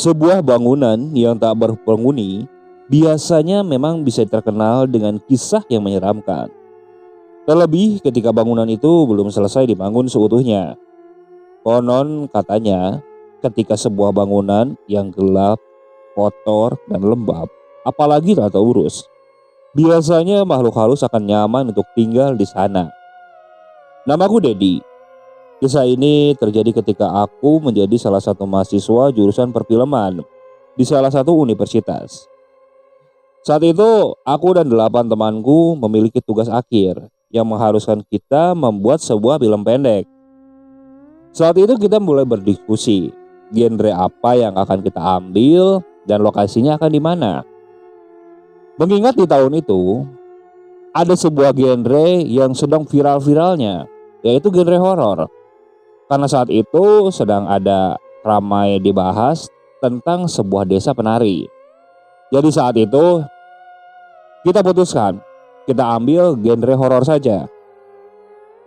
Sebuah bangunan yang tak berpenghuni biasanya memang bisa terkenal dengan kisah yang menyeramkan. Terlebih ketika bangunan itu belum selesai dibangun seutuhnya. Konon katanya, ketika sebuah bangunan yang gelap, kotor, dan lembab, apalagi tak terurus, biasanya makhluk halus akan nyaman untuk tinggal di sana. Namaku Dedi. Kisah ini terjadi ketika aku menjadi salah satu mahasiswa jurusan perfilman di salah satu universitas. Saat itu, aku dan 8 temanku memiliki tugas akhir yang mengharuskan kita membuat sebuah film pendek. Saat itu kita mulai berdiskusi, genre apa yang akan kita ambil dan lokasinya akan di mana. Mengingat di tahun itu, ada sebuah genre yang sedang viral-viralnya, yaitu genre horor. Karena saat itu sedang ada ramai dibahas tentang sebuah desa penari. Jadi saat itu kita putuskan kita ambil genre horor saja.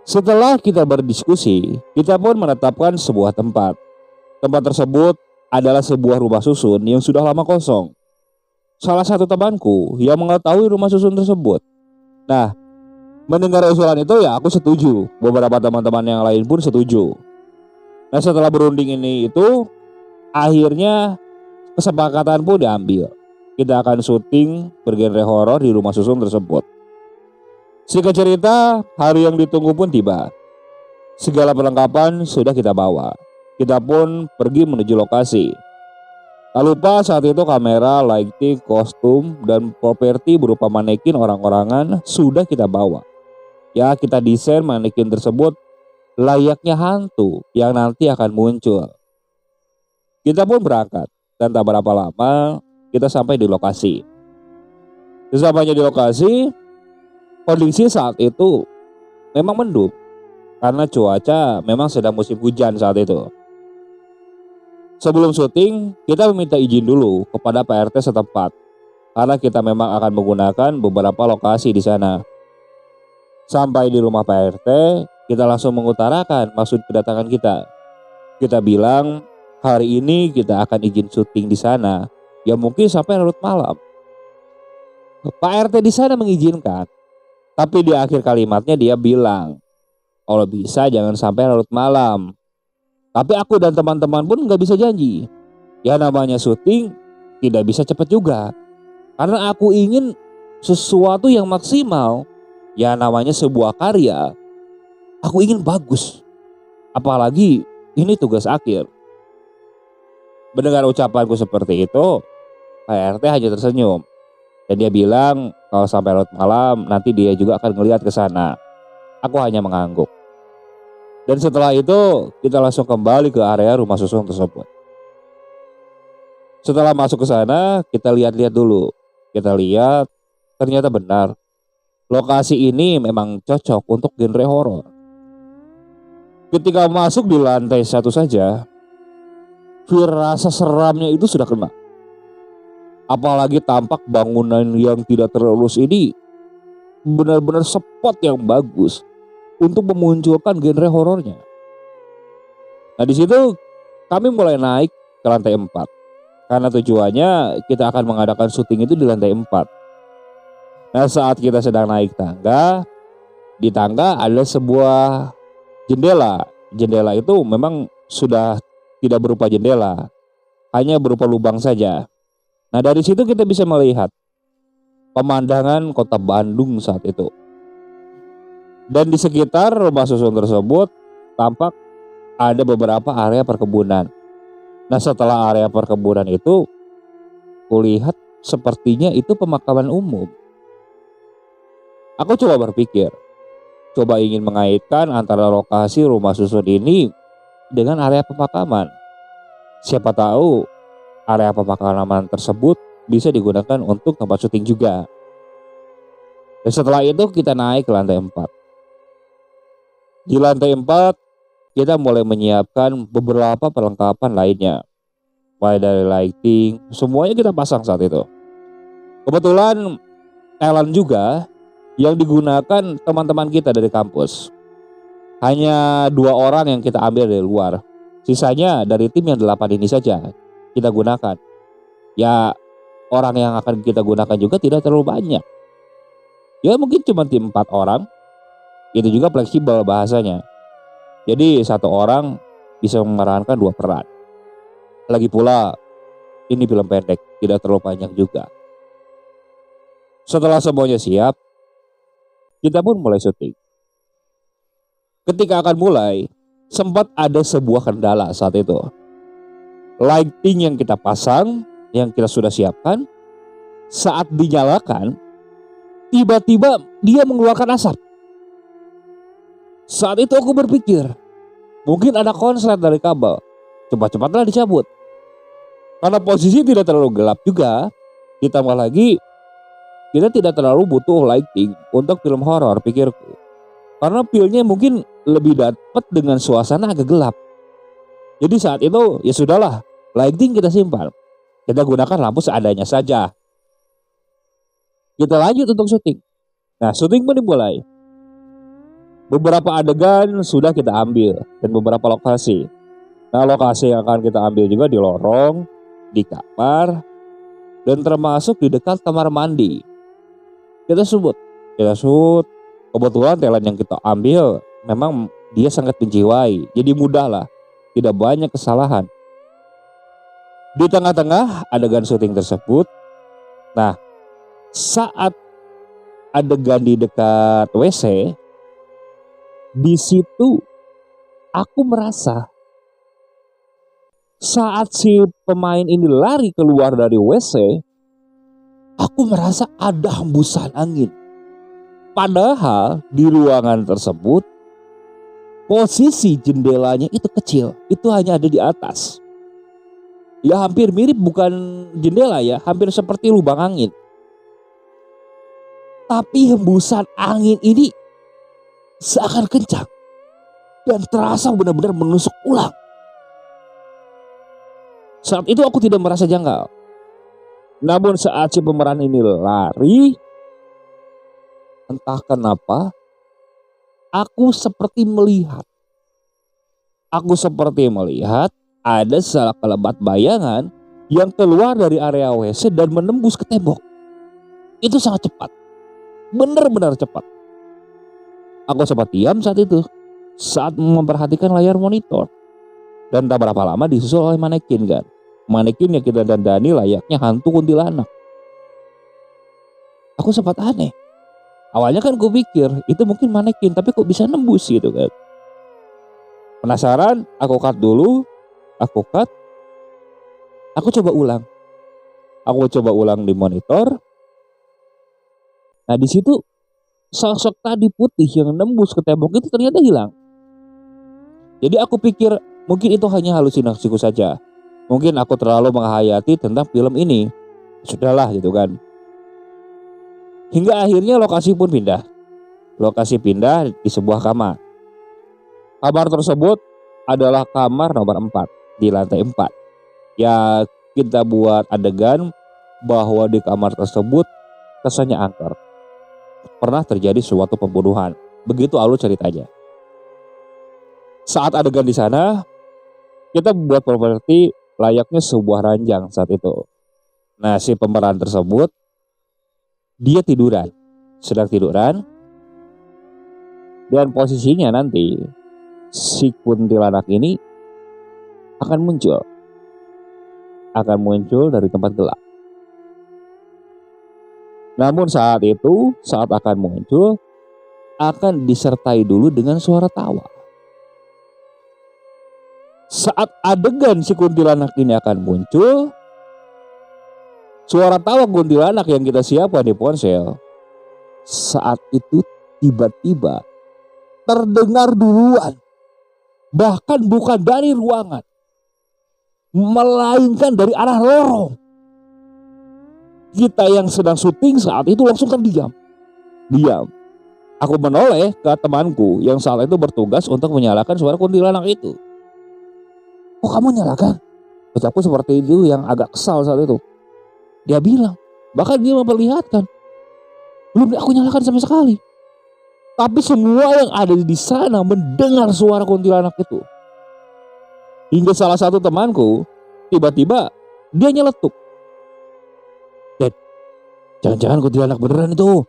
Setelah kita berdiskusi, kita pun menetapkan sebuah tempat. Tempat tersebut adalah sebuah rumah susun yang sudah lama kosong. Salah satu temanku yang mengetahui rumah susun tersebut. Nah, mendengar usulan itu ya aku setuju. Beberapa teman-teman yang lain pun setuju. Nah, setelah berunding ini itu akhirnya kesepakatan pun diambil. Kita akan syuting bergenre horor di rumah susun tersebut. Singkat cerita, hari yang ditunggu pun tiba. Segala perlengkapan sudah kita bawa. Kita pun pergi menuju lokasi. Tak lupa saat itu kamera, lighting, kostum, dan properti berupa manekin orang-orangan sudah kita bawa. Ya, kita desain manekin tersebut layaknya hantu yang nanti akan muncul. Kita pun berangkat dan tak berapa lama kita sampai di lokasi. Sesampainya di lokasi, kondisi saat itu memang mendung karena cuaca memang sedang musim hujan saat itu. Sebelum syuting, kita meminta izin dulu kepada PRT setempat karena kita memang akan menggunakan beberapa lokasi di sana. Sampai di rumah PRT, kita langsung mengutarakan maksud kedatangan kita. Kita bilang hari ini kita akan izin syuting di sana, ya mungkin sampai larut malam. Pak RT di sana mengizinkan, tapi di akhir kalimatnya dia bilang, kalau bisa jangan sampai larut malam. Tapi aku dan teman-teman pun nggak bisa janji. Ya namanya syuting tidak bisa cepat juga, karena aku ingin sesuatu yang maksimal. Ya namanya sebuah karya, aku ingin bagus. Apalagi ini tugas akhir. Mendengar ucapanku seperti itu, Pak RT hanya tersenyum. Dan dia bilang kalau sampai larut malam nanti dia juga akan ngelihat ke sana. Aku hanya mengangguk. Dan setelah itu kita langsung kembali ke area rumah susun tersebut. Setelah masuk ke sana, kita lihat-lihat dulu. Kita lihat ternyata benar. Lokasi ini memang cocok untuk genre horor. Ketika masuk di lantai 1 saja, rasa seramnya itu sudah kena. Apalagi tampak bangunan yang tidak terurus ini benar-benar spot yang bagus untuk memunculkan genre horornya. Nah di situ kami mulai naik ke lantai 4 karena tujuannya kita akan mengadakan syuting itu di lantai 4. Nah saat kita sedang naik tangga, di tangga ada sebuah jendela. Jendela itu memang sudah tidak berupa jendela, hanya berupa lubang saja. Nah dari situ kita bisa melihat pemandangan kota Bandung saat itu. Dan di sekitar rumah susun tersebut tampak ada beberapa area perkebunan. Nah setelah area perkebunan itu, kulihat sepertinya itu pemakaman umum. Aku coba berpikir, coba ingin mengaitkan antara lokasi rumah susun ini dengan area pemakaman. Siapa tahu area pemakaman tersebut bisa digunakan untuk tempat syuting juga. Dan setelah itu kita naik ke lantai 4. Di lantai 4 kita mulai menyiapkan beberapa perlengkapan lainnya. Mulai dari lighting, semuanya kita pasang saat itu. Kebetulan Ellen juga yang digunakan teman-teman kita dari kampus. Hanya 2 orang yang kita ambil dari luar. Sisanya dari tim yang 8 ini saja kita gunakan. Ya orang yang akan kita gunakan juga tidak terlalu banyak. Ya mungkin cuma tim 4 orang. Itu juga fleksibel bahasanya. Jadi satu orang bisa memerankan 2 peran. Lagi pula ini film pendek, tidak terlalu panjang juga. Setelah semuanya siap, kita pun mulai syuting. Ketika akan mulai, sempat ada sebuah kendala saat itu. Lighting yang kita pasang, yang kita sudah siapkan, saat dinyalakan, tiba-tiba dia mengeluarkan asap. Saat itu aku berpikir, mungkin ada konslet dari kabel. Cepat-cepatlah dicabut. Karena posisi tidak terlalu gelap juga, ditambah lagi kita tidak terlalu butuh lighting untuk film horor pikirku. Karena feelnya mungkin lebih dapat dengan suasana agak gelap. Jadi saat itu ya sudahlah, lighting kita simpan. Kita gunakan lampu seadanya saja. Kita lanjut untuk syuting. Nah, syuting pun dimulai. Beberapa adegan sudah kita ambil dan beberapa lokasi. Nah, lokasi yang akan kita ambil juga di lorong, di kamar, dan termasuk di dekat kamar mandi. Kita shoot. Kebetulan talent yang kita ambil memang dia sangat menjiwai. Jadi mudah lah, tidak banyak kesalahan. Di tengah-tengah adegan syuting tersebut, nah saat adegan di dekat WC, di situ aku merasa saat si pemain ini lari keluar dari WC, aku merasa ada hembusan angin. Padahal di ruangan tersebut posisi jendelanya itu kecil, itu hanya ada di atas. Ya hampir mirip bukan jendela ya, hampir seperti lubang angin. Tapi hembusan angin ini seakan kencang dan terasa benar-benar menusuk ulang. Saat itu aku tidak merasa janggal. Namun saat si pemeran ini lari, entah kenapa, aku seperti melihat ada sekelebat bayangan yang keluar dari area WC dan menembus ke tembok. Itu sangat cepat, benar-benar cepat. Aku sempat diam saat itu, saat memperhatikan layar monitor. Dan tak berapa lama disusul oleh manekin kan. Manekin yang kita dandani layaknya hantu kuntilanak. Aku sempat aneh. Awalnya kan gue pikir itu mungkin manekin, tapi kok bisa nembus gitu kan. Penasaran, aku cut dulu. Aku coba ulang di monitor. Nah di situ sosok tadi putih yang nembus ke tembok itu ternyata hilang. Jadi aku pikir mungkin itu hanya halusinasiku saja. Mungkin aku terlalu menghayati tentang film ini. Sudahlah gitu kan. Hingga akhirnya lokasi pun pindah. Lokasi pindah di sebuah kamar. Kamar tersebut adalah kamar nomor 4 di lantai 4. Ya kita buat adegan bahwa di kamar tersebut kesannya angker. Pernah terjadi suatu pembunuhan. Begitu alur ceritanya. Saat adegan di sana, kita buat properti layaknya sebuah ranjang saat itu. Nah si pemeran tersebut dia sedang tiduran, dan posisinya nanti si kuntilanak ini akan muncul dari tempat gelap. Namun saat akan muncul, akan disertai dulu dengan suara tawa. Saat adegan si kuntilanak ini akan muncul, suara tawa kuntilanak yang kita siapkan di ponsel, saat itu tiba-tiba terdengar duluan. Bahkan bukan dari ruangan, melainkan dari arah lorong. Kita yang sedang syuting saat itu langsung kan diam. Aku menoleh ke temanku yang saat itu bertugas untuk menyalakan suara kuntilanak itu. "Oh kamu nyalakan?" Ucapku seperti itu yang agak kesal saat itu. Dia bilang, bahkan dia memperlihatkan, "Belum aku nyalakan sama sekali." Tapi semua yang ada di sana mendengar suara kuntilanak itu. Hingga salah satu temanku tiba-tiba Dia nyeletuk. "Dad, jangan-jangan kuntilanak beneran itu.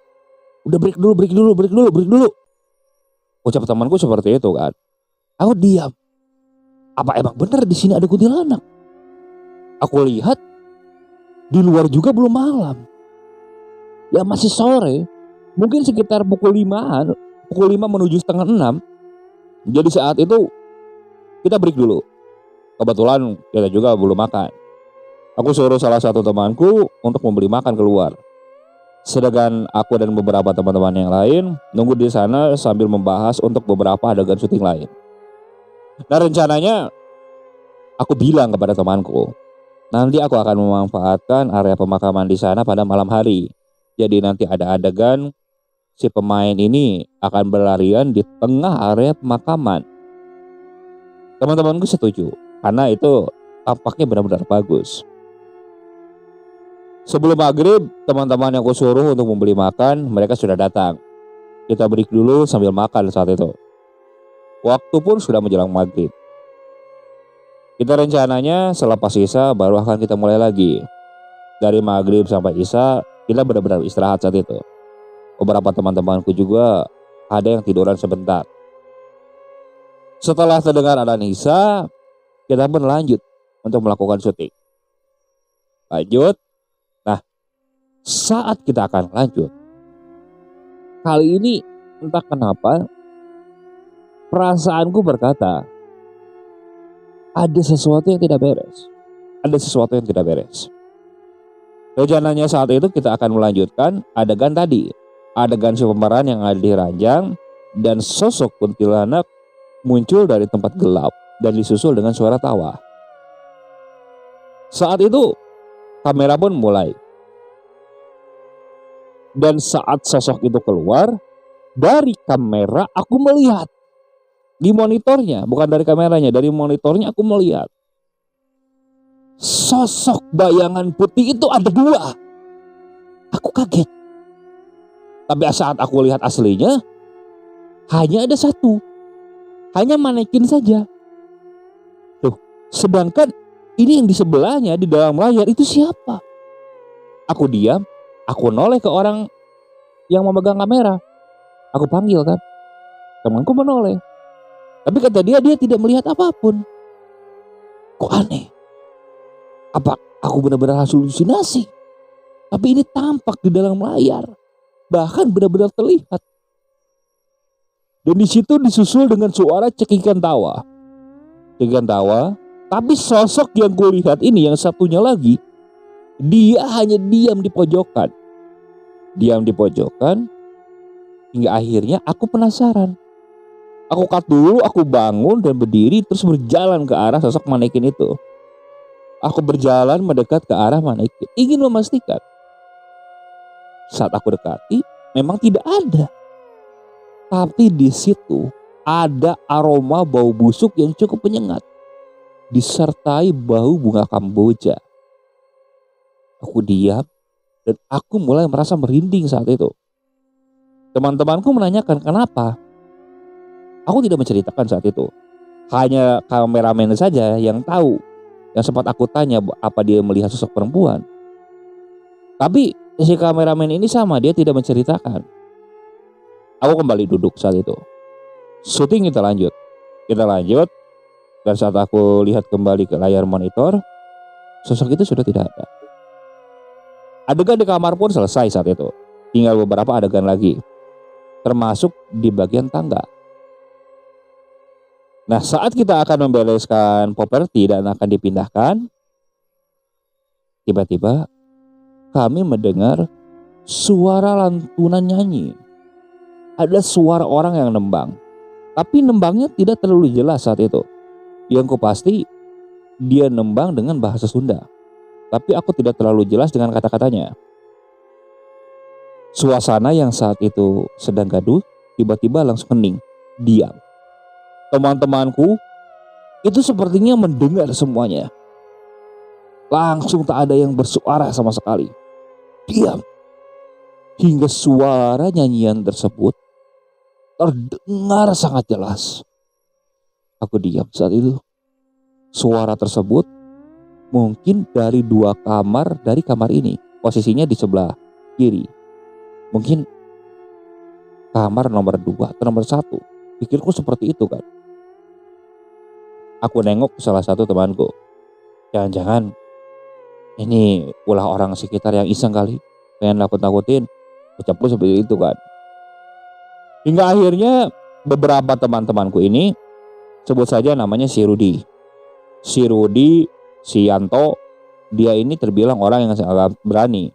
Udah break dulu. Ucap temanku seperti itu kan. Aku diam. Apa emang bener di sini ada kuntilanak? Aku lihat di luar juga belum malam. Ya masih sore. Mungkin sekitar pukul 5-an, pukul 5 menuju setengah 6. Jadi saat itu kita break dulu. Kebetulan kita juga belum makan. Aku suruh salah satu temanku untuk membeli makan keluar. Sedangkan aku dan beberapa teman-teman yang lain nunggu di sana sambil membahas untuk beberapa adegan syuting lain. Nah, rencananya aku bilang kepada temanku, nanti aku akan memanfaatkan area pemakaman di sana pada malam hari. Jadi nanti ada adegan si pemain ini akan berlarian di tengah area pemakaman. Teman-temanku setuju karena itu tampaknya benar-benar bagus. Sebelum maghrib, teman-teman yang aku suruh untuk membeli makan, mereka sudah datang. Kita break dulu sambil makan saat itu. Waktu pun sudah menjelang maghrib. Kita rencananya selepas Isya baru akan kita mulai lagi. Dari maghrib sampai Isya, kita benar-benar istirahat saat itu. Beberapa teman-temanku juga ada yang tiduran sebentar. Setelah terdengar adzan Isya, kita pun lanjut untuk melakukan syuting. Lanjut. Nah, saat kita akan lanjut, kali ini entah kenapa perasaanku berkata ada sesuatu yang tidak beres. Rencananya saat itu kita akan melanjutkan adegan tadi. Adegan si pemeran yang ada di ranjang dan sosok kuntilanak muncul dari tempat gelap dan disusul dengan suara tawa. Saat itu kamera pun mulai. Dan saat sosok itu keluar dari kamera, aku melihat di monitornya, bukan dari kameranya, dari monitornya aku melihat sosok bayangan putih itu ada 2. Aku kaget. Tapi saat aku lihat aslinya hanya ada 1. Hanya manekin saja. Tuh, sedangkan ini yang di sebelahnya di dalam layar itu siapa? Aku diam, aku noleh ke orang yang memegang kamera. Aku panggil kan. Temanku menoleh. Tapi kata dia tidak melihat apapun. Kok aneh? Apa aku benar-benar halusinasi? Tapi ini tampak di dalam layar. Bahkan benar-benar terlihat. Dan di situ disusul dengan suara cekikan tawa. Tapi sosok yang kulihat ini yang satunya lagi, dia hanya diam di pojokan. Hingga akhirnya aku penasaran. Aku cut dulu, aku bangun dan berdiri terus berjalan ke arah sosok manekin itu. Aku berjalan mendekat ke arah manekin, ingin memastikan. Saat aku dekati, memang tidak ada. Tapi di situ ada aroma bau busuk yang cukup menyengat, disertai bau bunga kamboja. Aku diam dan aku mulai merasa merinding saat itu. Teman-temanku menanyakan kenapa. Aku tidak menceritakan saat itu. Hanya kameramen saja yang tahu. Yang sempat aku tanya apa dia melihat sosok perempuan. Tapi si kameramen ini sama, dia tidak menceritakan. Aku kembali duduk saat itu. Syuting kita lanjut. Dan saat aku lihat kembali ke layar monitor, sosok itu sudah tidak ada. Adegan di kamar pun selesai saat itu. Tinggal beberapa adegan lagi, termasuk di bagian tangga. Nah, saat kita akan membereskan properti dan akan dipindahkan, tiba-tiba kami mendengar suara lantunan nyanyi. Ada suara orang yang nembang, tapi nembangnya tidak terlalu jelas saat itu. Yang pasti dia nembang dengan bahasa Sunda, tapi aku tidak terlalu jelas dengan kata-katanya. Suasana yang saat itu sedang gaduh tiba-tiba langsung hening, diam. Teman-temanku itu sepertinya mendengar semuanya. Langsung tak ada yang bersuara sama sekali. Diam. Hingga suara nyanyian tersebut terdengar sangat jelas. Aku diam saat itu. Suara tersebut mungkin dari 2 kamar dari kamar ini. Posisinya di sebelah kiri. Mungkin kamar nomor 2 atau nomor 1. Pikirku seperti itu kan. Aku nengok ke salah satu temanku. Jangan-jangan ini ulah orang sekitar yang iseng kali. Pengen nakut-nakutin. Ucapku seperti itu kan. Hingga akhirnya beberapa teman-temanku ini, sebut saja namanya si Rudi. Si Rudi, si Yanto, dia ini terbilang orang yang sangat berani.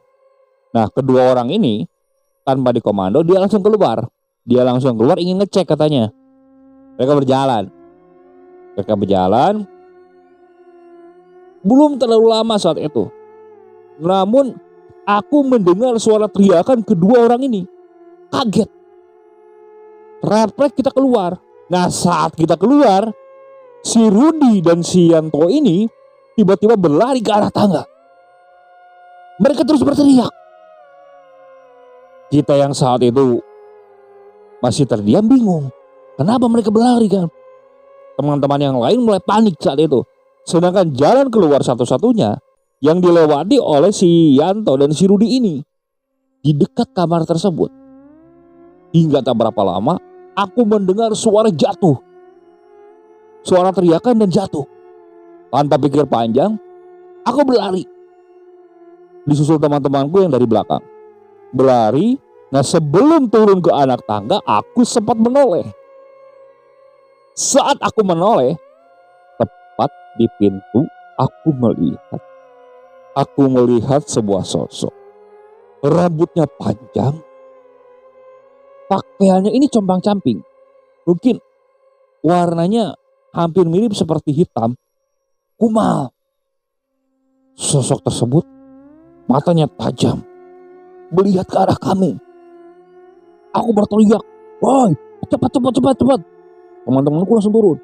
Nah, kedua orang ini tanpa dikomando dia langsung keluar. Dia langsung keluar ingin ngecek katanya. Mereka berjalan. Belum terlalu lama saat itu. Namun aku mendengar suara teriakan kedua orang ini. Kaget. Refleks kita keluar. Nah, saat kita keluar, si Rudi dan si Yanto ini tiba-tiba berlari ke arah tangga. Mereka terus berteriak. Kita yang saat itu masih terdiam bingung. Kenapa mereka berlari kan? Teman-teman yang lain mulai panik saat itu. Sedangkan jalan keluar satu-satunya yang dilewati oleh si Yanto dan si Rudi ini di dekat kamar tersebut. Hingga tak berapa lama aku mendengar suara jatuh. Suara teriakan dan jatuh. Tanpa pikir panjang, aku berlari. Disusul teman-temanku yang dari belakang. Berlari, nah sebelum turun ke anak tangga, aku sempat menoleh. Saat aku menoleh, tepat di pintu, aku melihat sebuah sosok. Rambutnya panjang, pakaiannya ini compang-camping. Mungkin warnanya hampir mirip seperti hitam, kumal. Sosok tersebut matanya tajam, melihat ke arah kami. Aku berteriak, "Woi, cepat." Teman-temanku langsung turun.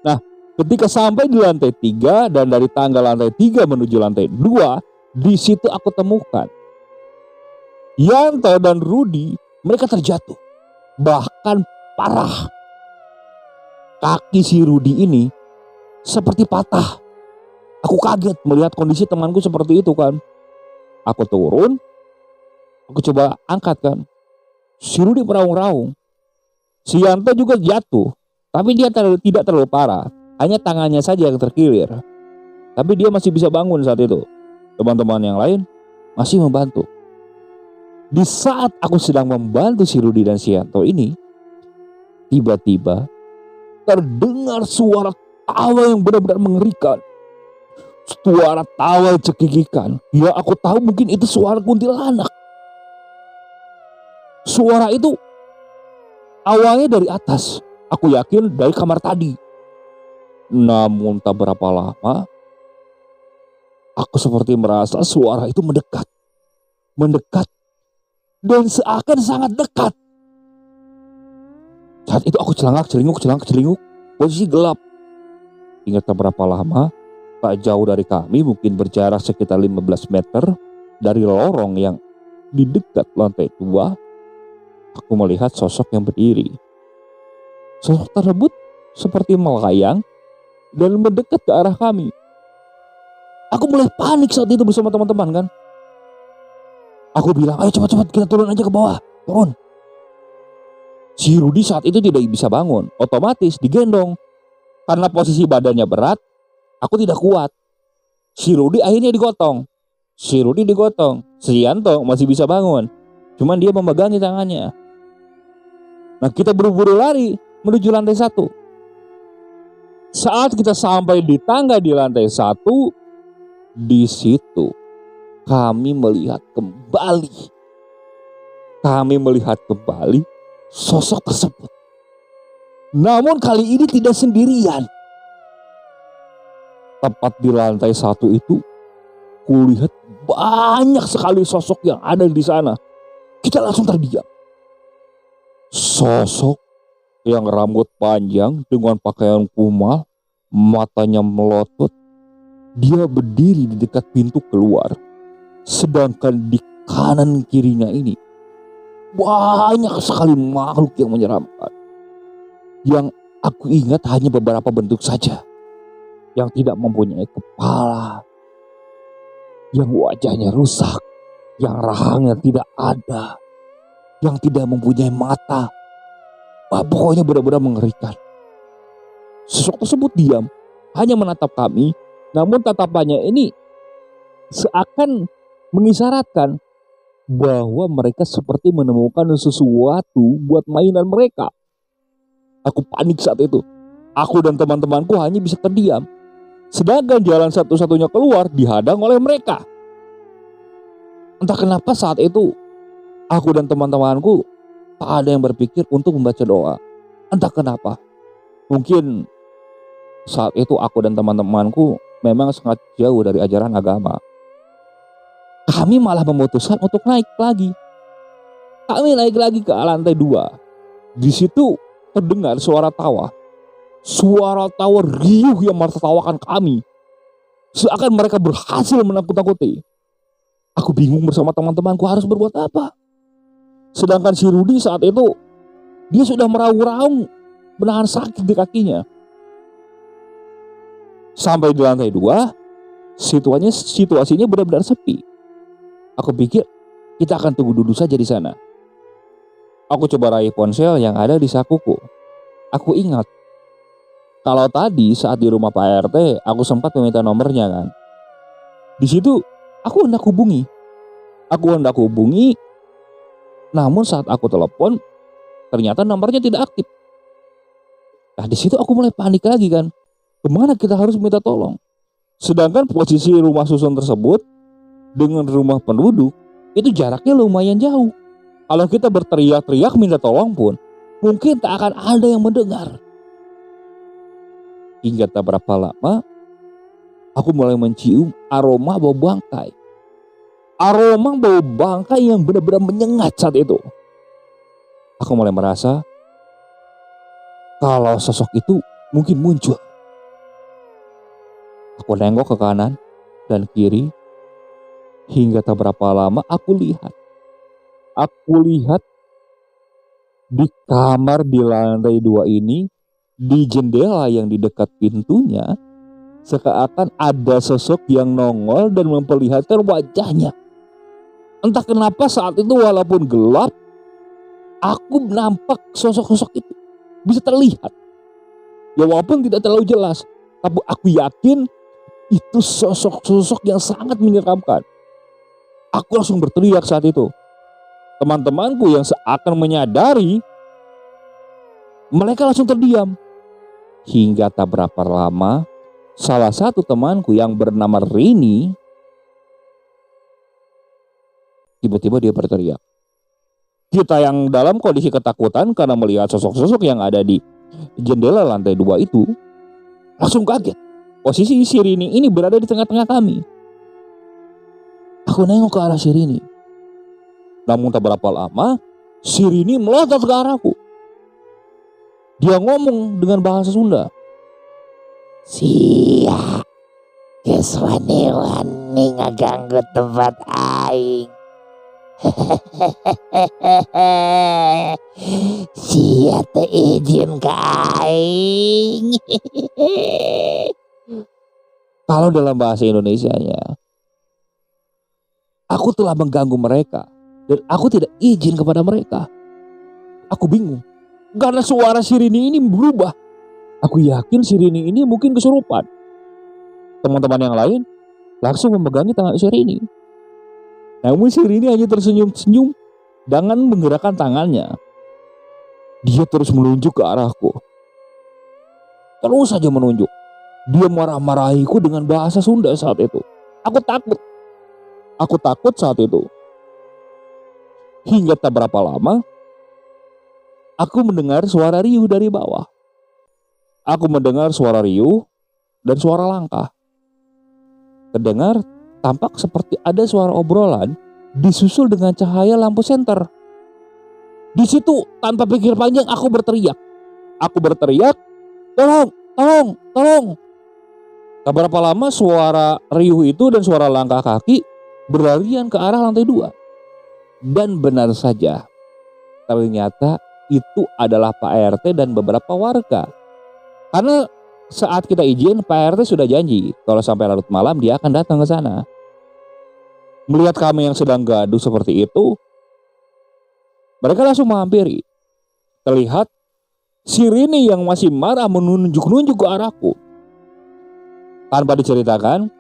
Nah, ketika sampai di lantai 3 dan dari tangga lantai 3 menuju lantai 2, di situ aku temukan Yanto dan Rudi, mereka terjatuh. Bahkan parah. Kaki si Rudi ini seperti patah. Aku kaget melihat kondisi temanku seperti itu kan. Aku turun, aku coba angkat kan. Si Rudi meraung-raung. Si Yanto juga jatuh, tapi dia tidak terlalu parah. Hanya tangannya saja yang terkilir. Tapi dia masih bisa bangun saat itu. Teman-teman yang lain masih membantu. Di saat aku sedang membantu si Rudi dan si Yanto ini, tiba-tiba terdengar suara tawa yang benar-benar mengerikan. Suara tawa cekikikan. Ya, aku tahu mungkin itu suara kuntilanak. Suara itu awalnya dari atas. Aku yakin dari kamar tadi. Namun tak berapa lama, aku seperti merasa suara itu mendekat. Dan seakan sangat dekat. Saat itu aku celangak-celinguk. Posisi gelap. Ingat tak berapa lama, tak jauh dari kami, mungkin berjarak sekitar 15 meter dari lorong yang di dekat lantai 2, aku melihat sosok yang berdiri. Sosok tersebut seperti melayang dan mendekat ke arah kami. Aku mulai panik saat itu bersama teman-teman kan. Aku bilang, ayo cepat kita turun aja ke bawah. Turun. Si Rudi saat itu tidak bisa bangun. Otomatis digendong. Karena posisi badannya berat, aku tidak kuat. Si Rudi akhirnya digotong. Si Yanto masih bisa bangun. Cuman dia memegangi tangannya. Nah, kita buru-buru lari menuju lantai 1. Saat kita sampai di tangga di lantai 1, di situ kami melihat kembali sosok tersebut. Namun kali ini tidak sendirian. Tepat di lantai 1 itu, kulihat banyak sekali sosok yang ada di sana. Kita langsung terdiam. Sosok yang rambut panjang dengan pakaian kumal, matanya melotot. Dia berdiri di dekat pintu keluar. Sedangkan di kanan kirinya ini banyak sekali makhluk yang menyeramkan. Yang aku ingat hanya beberapa bentuk saja. yang tidak mempunyai kepala, yang wajahnya rusak, yang rahangnya tidak ada, yang tidak mempunyai mata. Wah, pokoknya benar-benar mengerikan. Sosok tersebut diam, hanya menatap kami, namun tatapannya ini seakan mengisyaratkan bahwa mereka seperti menemukan sesuatu buat mainan mereka. Aku panik saat itu. Aku dan teman-temanku hanya bisa terdiam. Sedangkan jalan satu-satunya keluar dihadang oleh mereka. Entah kenapa saat itu aku dan teman-temanku tak ada yang berpikir untuk membaca doa. Entah kenapa. Mungkin saat itu aku dan teman-temanku memang sangat jauh dari ajaran agama. Kami malah memutuskan untuk naik lagi. Kami naik lagi ke lantai 2. Di situ terdengar suara tawa. Suara tawa riuh yang menertawakan kami. Seakan mereka berhasil menakut-nakuti. Aku bingung bersama teman-temanku harus berbuat apa. Sedangkan si Rudi saat itu dia sudah meraung-raung menahan sakit di kakinya. Sampai di lantai 2, situasinya benar-benar sepi. Aku pikir kita akan tunggu dulu saja di sana. Aku coba raih ponsel yang ada di sakuku. Aku ingat kalau tadi saat di rumah Pak RT aku sempat meminta nomornya kan. Di situ aku hendak hubungi. Namun saat aku telepon ternyata nomornya tidak aktif. Nah, di situ aku mulai panik lagi kan. Kemana kita harus minta tolong? Sedangkan posisi rumah susun tersebut dengan rumah penduduk itu jaraknya lumayan jauh. Kalau kita berteriak-teriak minta tolong pun mungkin tak akan ada yang mendengar. Hingga tak berapa lama aku mulai mencium aroma bau bangkai. Aroma bau bangkai yang benar-benar menyengat saat itu. Aku mulai merasa kalau sosok itu mungkin muncul. Aku nengok ke kanan dan kiri. Hingga tak berapa lama aku lihat di kamar di lantai 2 ini, di jendela yang di dekat pintunya, seakan ada sosok yang nongol dan memperlihatkan wajahnya. Entah kenapa saat itu walaupun gelap, aku nampak sosok-sosok itu bisa terlihat. Ya walaupun tidak terlalu jelas, tapi aku yakin itu sosok-sosok yang sangat menyeramkan. Aku langsung berteriak saat itu. Teman-temanku yang seakan menyadari, mereka langsung terdiam. Hingga tak berapa lama, salah satu temanku yang bernama Rini, tiba-tiba dia berteriak. Kita yang dalam kondisi ketakutan karena melihat sosok-sosok yang ada di jendela lantai 2 itu, langsung kaget. Posisi si Rini ini berada di tengah-tengah kami. Aku nengok ke arah si Rini. Namun tak berapa lama, si Rini melotot ke arahku. Dia ngomong dengan bahasa Sunda. Sia, geus wani-wani ngaganggu tempat aing. Sia teu izin ka aing. Kalau dalam bahasa Indonesianya, aku telah mengganggu mereka dan aku tidak izin kepada mereka. Aku bingung karena suara si Rini ini berubah. Aku yakin si Rini ini mungkin kesurupan. Teman-teman yang lain langsung memegangi tangan si Rini. Namun si Rini hanya tersenyum-senyum dengan menggerakkan tangannya. Dia terus menunjuk ke arahku. Terus saja menunjuk. Dia marah-marahiku dengan bahasa Sunda saat itu. Aku takut. Aku takut saat itu. Hingga tak berapa lama, aku mendengar suara riuh dari bawah. Aku mendengar suara riuh dan suara langkah. Terdengar tampak seperti ada suara obrolan disusul dengan cahaya lampu senter. Di situ tanpa pikir panjang aku berteriak. Tolong, tolong, tolong. Tak berapa lama suara riuh itu dan suara langkah kaki berlarian ke arah lantai 2. Dan benar saja, ternyata itu adalah Pak RT dan beberapa warga. Karena saat kita izin, Pak RT sudah janji kalau sampai larut malam dia akan datang ke sana. Melihat kami yang sedang gaduh seperti itu, mereka langsung menghampiri. Terlihat si Rini yang masih marah menunjuk-nunjuk ke arahku. Tanpa diceritakan,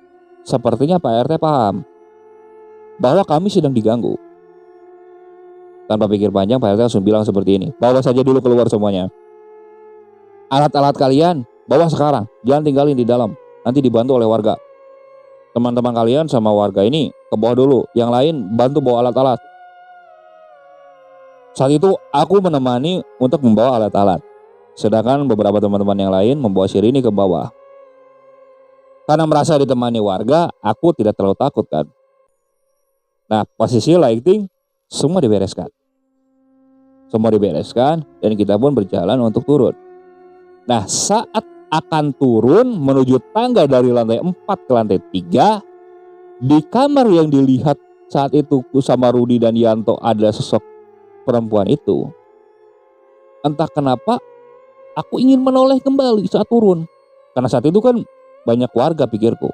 sepertinya Pak RT paham bahwa kami sedang diganggu. Tanpa pikir panjang, Pak RT langsung bilang seperti ini, bawa saja dulu keluar semuanya. Alat-alat kalian bawa sekarang, jangan tinggalin di dalam, nanti dibantu oleh warga. Teman-teman kalian sama warga ini ke bawah dulu, yang lain bantu bawa alat-alat. Saat itu aku menemani untuk membawa alat-alat, sedangkan beberapa teman-teman yang lain membawa si Rini ke bawah. Karena merasa ditemani warga, aku tidak terlalu takut kan. Nah, posisi lighting semua dibereskan. Dan kita pun berjalan untuk turun. Nah, saat akan turun menuju tangga dari lantai 4 ke lantai 3, di kamar yang dilihat saat itu sama Rudi dan Yanto ada sosok perempuan itu. Entah kenapa aku ingin menoleh kembali saat turun. Karena saat itu kan banyak warga, pikirku.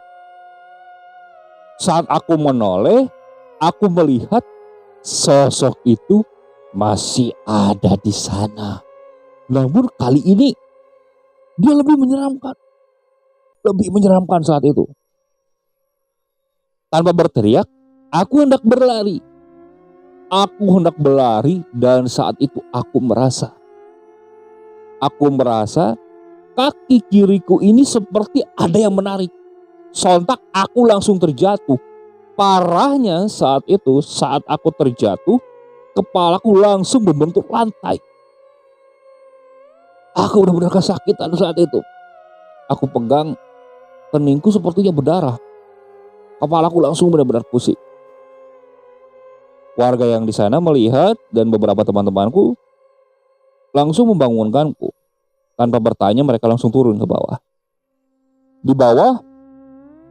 Saat aku menoleh, aku melihat sosok itu masih ada di sana. Namun kali ini dia lebih menyeramkan saat itu. Tanpa berteriak, aku hendak berlari. Dan saat itu aku merasa kaki kiriku ini seperti ada yang menarik. Sontak aku langsung terjatuh. Parahnya saat itu, saat aku terjatuh, kepalaku langsung membentuk lantai. Aku benar-benar kesakitan saat itu. Aku pegang keningku sepertinya berdarah. Kepalaku langsung benar-benar pusing. Warga yang di sana melihat dan beberapa teman-temanku langsung membangunkanku. Tanpa bertanya mereka langsung turun ke bawah. Di bawah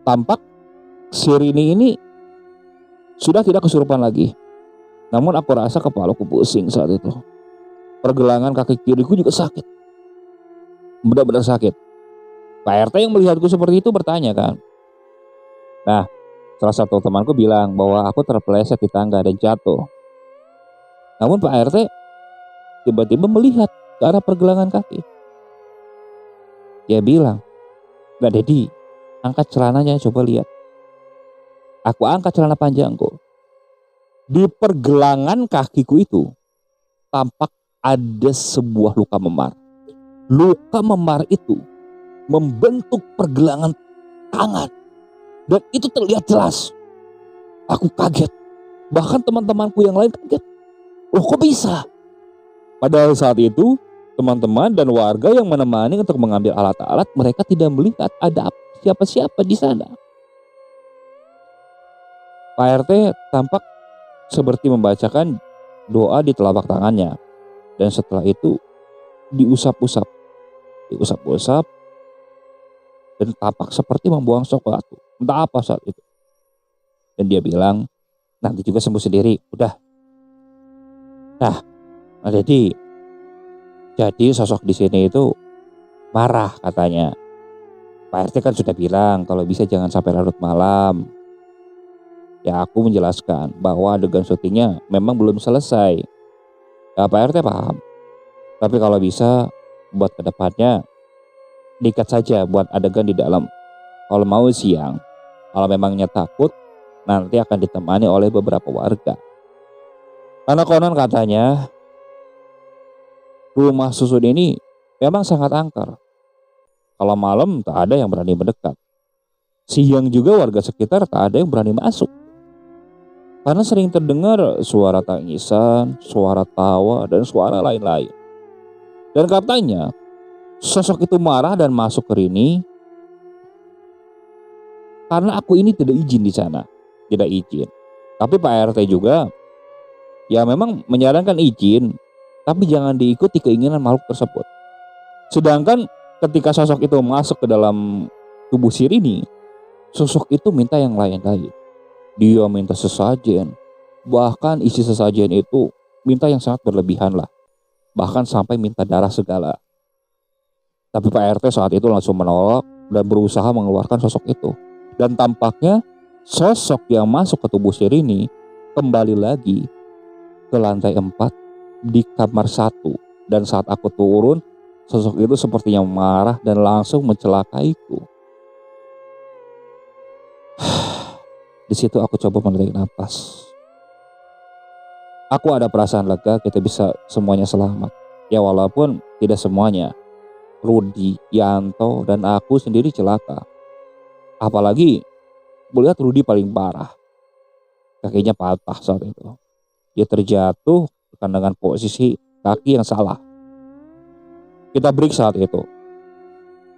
tampak si Rini ini sudah tidak kesurupan lagi. Namun aku rasa kepalaku pusing saat itu. Pergelangan kaki kiriku juga sakit. Benar-benar sakit. Pak RT yang melihatku seperti itu bertanya kan. Nah, salah satu temanku bilang bahwa aku terpeleset di tangga dan jatuh. Namun Pak RT tiba-tiba melihat ke arah pergelangan kaki. Dia bilang, "Mbak Dedi, angkat celananya, coba lihat." Aku angkat celana panjangku. Di pergelangan kakiku itu tampak ada sebuah luka memar. Luka memar itu membentuk pergelangan tangan. Dan itu terlihat jelas. Aku kaget. Bahkan teman-temanku yang lain kaget. Loh, kok bisa? Padahal saat itu teman-teman dan warga yang menemani untuk mengambil alat-alat, mereka tidak melihat ada siapa-siapa di sana. Pak RT tampak seperti membacakan doa di telapak tangannya. Dan setelah itu diusap-usap. Dan tampak seperti membuang sesuatu. Entah apa saat itu. Dan dia bilang, nanti juga sembuh sendiri. Udah. Nah, jadi sosok di sini itu marah katanya. Pak RT kan sudah bilang kalau bisa jangan sampai larut malam. Ya, aku menjelaskan bahwa adegan syutingnya memang belum selesai. Ya, Pak RT paham. Tapi kalau bisa buat kedepannya diikat saja buat adegan di dalam. Kalau mau siang, kalau memangnya takut, nanti akan ditemani oleh beberapa warga. Karena konon katanya rumah susun ini memang sangat angker. Kalau malam tak ada yang berani mendekat. Siang juga warga sekitar tak ada yang berani masuk. Karena sering terdengar suara tangisan, suara tawa, dan suara lain-lain. Dan katanya sosok itu marah dan masuk ke Rini karena aku ini tidak izin di sana. Tidak izin. Tapi Pak RT juga ya memang menyarankan izin, tapi jangan diikuti keinginan makhluk tersebut. Sedangkan ketika sosok itu masuk ke dalam tubuh si Rini, sosok itu minta yang lain-lain. Dia minta sesajen. Bahkan isi sesajen itu minta yang sangat berlebihan lah. Bahkan sampai minta darah segala. Tapi Pak RT saat itu langsung menolak dan berusaha mengeluarkan sosok itu. Dan tampaknya sosok yang masuk ke tubuh Syirini kembali lagi ke lantai 4 di kamar 1. Dan saat aku turun, sosok itu sepertinya marah dan langsung mencelakaiku. Di situ aku coba menarik napas. Aku ada perasaan lega kita bisa semuanya selamat. Ya walaupun tidak semuanya. Rudi, Yanto, dan aku sendiri celaka. Apalagi melihat Rudi paling parah. Kakinya patah saat itu. Dia terjatuh dengan posisi kaki yang salah. Kita break saat itu.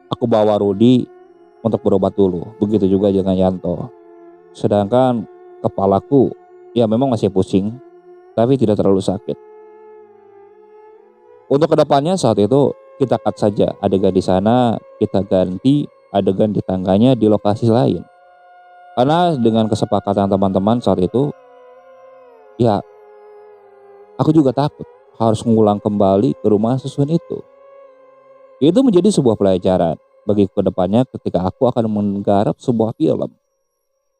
Aku bawa Rudi untuk berobat dulu. Begitu juga dengan Yanto. Sedangkan kepalaku ya memang masih pusing, tapi tidak terlalu sakit. Untuk kedepannya saat itu kita cut saja adegan di sana, kita ganti adegan di tangganya di lokasi lain. Karena dengan kesepakatan teman-teman saat itu, ya aku juga takut harus mengulang kembali ke rumah susun itu. Itu menjadi sebuah pelajaran bagi kedepannya ketika aku akan menggarap sebuah film.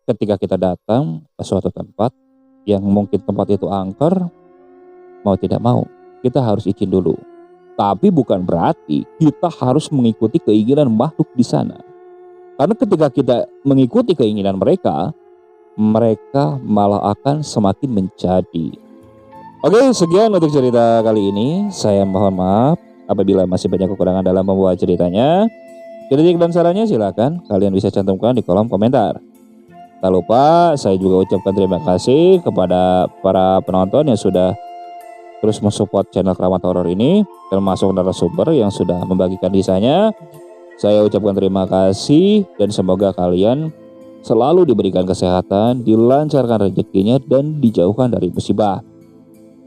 Ketika kita datang ke suatu tempat yang mungkin tempat itu angker, mau tidak mau kita harus izin dulu. Tapi bukan berarti kita harus mengikuti keinginan makhluk di sana. Karena ketika kita mengikuti keinginan mereka, mereka malah akan semakin menjadi. Oke, sekian untuk cerita kali ini. Saya mohon maaf apabila masih banyak kekurangan dalam membuat ceritanya. Kritik dan sarannya silakan kalian bisa cantumkan di kolom komentar. Tak lupa saya juga ucapkan terima kasih kepada para penonton yang sudah terus mensupport channel Keramat Horor ini, termasuk narasumber yang sudah membagikan kisahnya. Saya ucapkan terima kasih dan semoga kalian selalu diberikan kesehatan, dilancarkan rezekinya dan dijauhkan dari musibah.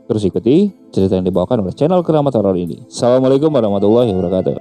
Terus ikuti cerita yang dibawakan oleh channel Keramat Horor ini. Assalamualaikum warahmatullahi wabarakatuh.